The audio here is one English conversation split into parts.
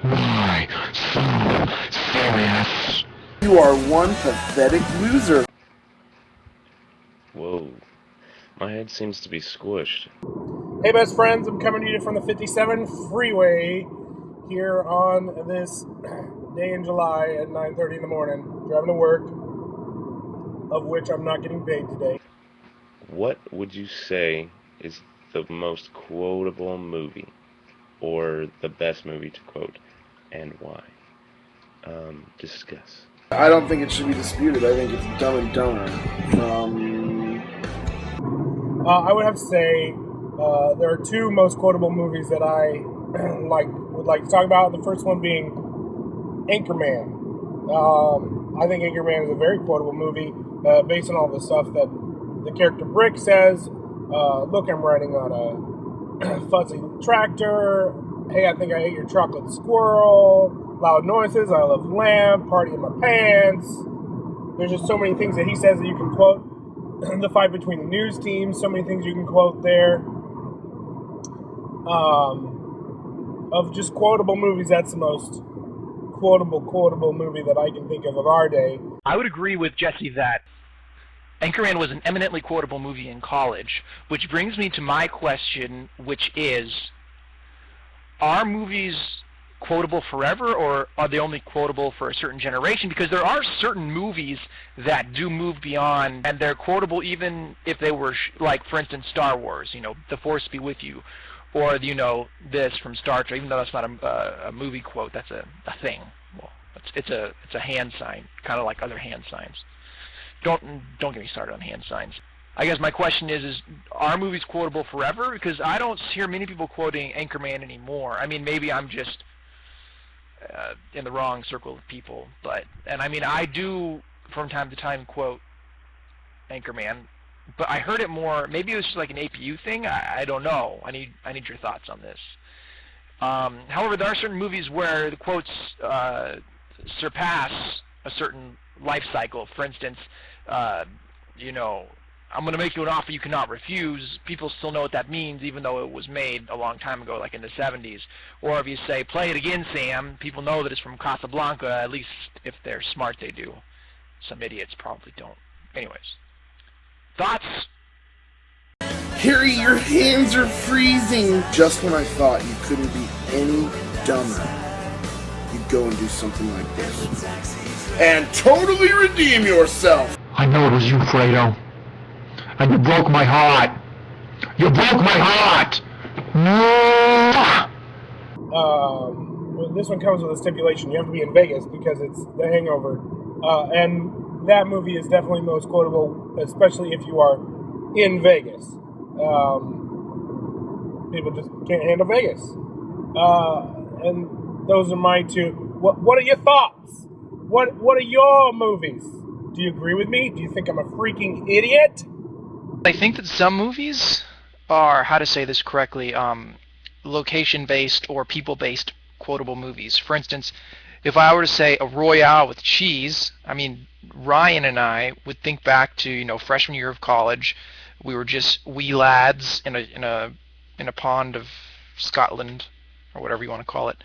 Why so serious? You are one pathetic loser. Whoa. My head seems to be squished. Hey best friends, I'm coming to you from the 57 freeway here on this day in July at 9:30 in the morning, driving to work, of which I'm not getting paid today. What would you say is the most quotable movie, or the best movie to quote, and why? Discuss. I don't think it should be disputed. I think it's Dumb and Dumber. I would have to say there are two most quotable movies that I would like to talk about. The first one being Anchorman. I think Anchorman is a very quotable movie based on all the stuff that the character Brick says. Look, I'm riding on a fuzzy tractor. Hey, I think I ate your chocolate squirrel. Loud noises. I love lamp. Party in my pants. There's just so many things that he says that you can quote. The fight between the news teams. So many things you can quote there. Of just quotable movies, that's the most quotable movie that I can think of our day. I would agree with Jesse that Anchorman was an eminently quotable movie in college, which brings me to my question, which is, are movies quotable forever, or are they only quotable for a certain generation? Because there are certain movies that do move beyond, and they're quotable even if they were, like, for instance, Star Wars, The Force Be With You, or, this from Star Trek, even though that's not a movie quote, that's a thing. Well, it's a hand sign, kind of like other hand signs. Don't get me started on hand signs. I guess my question is are movies quotable forever? Because I don't hear many people quoting Anchorman anymore. I mean, maybe I'm just in the wrong circle of people, and I do from time to time quote Anchorman, but I heard it more. Maybe it was just like an APU thing. I don't know. I need your thoughts on this. However, there are certain movies where the quotes surpass a certain life cycle. For instance, I'm going to make you an offer you cannot refuse. People still know what that means, even though it was made a long time ago, like in the 70s. Or if you say, play it again, Sam, people know that it's from Casablanca, at least if they're smart they do. Some idiots probably don't. Anyways. Thoughts? Harry, your hands are freezing. Just when I thought you couldn't be any dumber, you'd go and do something like this. And totally redeem yourself. I know it was you, Fredo. And you broke my heart. You broke my heart! Well, this one comes with a stipulation. You have to be in Vegas because it's The Hangover. And that movie is definitely most quotable, especially if you are in Vegas. People just can't handle Vegas. And those are my two. What are your thoughts? What are your movies? Do you agree with me? Do you think I'm a freaking idiot? I think that some movies are, how to say this correctly, location-based or people-based quotable movies. For instance, if I were to say a Royale with cheese, Ryan and I would think back to, freshman year of college. We were just wee lads in a pond of Scotland, or whatever you want to call it.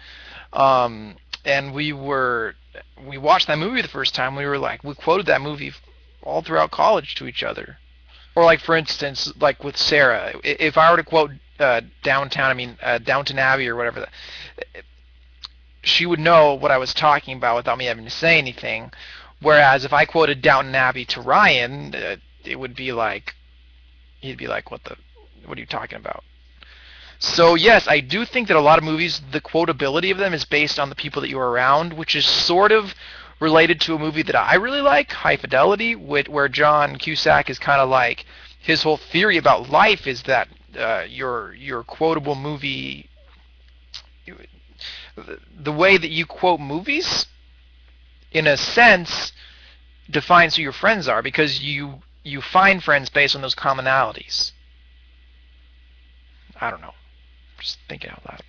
And we watched that movie the first time. We quoted that movie all throughout college to each other. Or like, for instance, like with Sarah, if I were to quote Downton Abbey or whatever, she would know what I was talking about without me having to say anything. Whereas if I quoted Downton Abbey to Ryan, it would be like, he'd be like, what are you talking about? So yes, I do think that a lot of movies, the quotability of them is based on the people that you're around, which is sort of related to a movie that I really like, High Fidelity, where John Cusack is kind of like, his whole theory about life is that your quotable movie, the way that you quote movies, in a sense, defines who your friends are, because you find friends based on those commonalities. I don't know. Just thinking out loud.